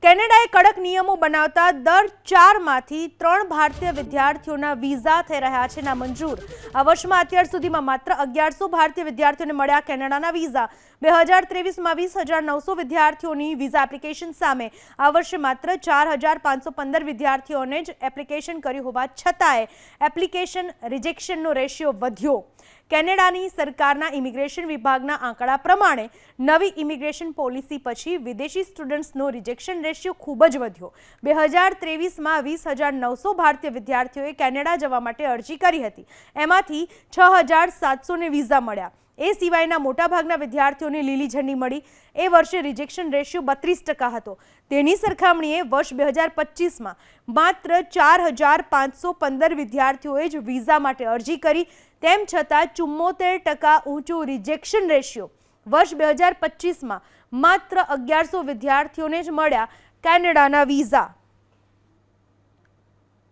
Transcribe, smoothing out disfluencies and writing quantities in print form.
કેનેડાએ કડક નિયમો બનાવતા દર 4માંથી 3 ભારતીય વિદ્યાર્થીઓના વિઝા થઈ રહ્યા છે નામંજૂર। આ વર્ષમાં અત્યાર સુધીમાં માત્ર 1100 ભારતીય વિદ્યાર્થીઓને મળ્યા કેનેડાના વિઝા। 2023માં 20,900 વિદ્યાર્થીઓની વિઝા એપ્લિકેશન સામે આ વર્ષે માત્ર 4,515 વિદ્યાર્થીઓને જ એપ્લિકેશન કર્યું હોવા છતાંય એપ્લિકેશન રિજેક્શનનો રેશિયો વધ્યો। કેનેડાની સરકારના ઇમિગ્રેશન વિભાગના આંકડા પ્રમાણે નવી ઇમિગ્રેશન પોલિસી પછી વિદેશી સ્ટુડન્ટ્સનો રિજેક્શન રેશિયો ખૂબ જ વધ્યો। 2023માં 20,900 ભારતીય વિદ્યાર્થીઓએ કેનેડા જવા માટે અરજી કરી હતી। એમાંથી 6,700ને વિઝા મળ્યા। એ સિવાયના મોટાભાગના વિદ્યાર્થીઓને લીલી ઝંડી મળી। એ વર્ષે રિજેક્શન રેશિયો 32% હતો। તેની સરખામણીએ વર્ષ 2025માં માત્ર 4,515 વિદ્યાર્થીઓએ જ વિઝા માટે અરજી કરી। તેમ છતાં 74% ઊંચું રિજેક્શન રેશિયો। વર્ષ 2025માં માત્ર 1100 વિદ્યાર્થીઓને જ મળ્યા કેનેડાના વિઝા।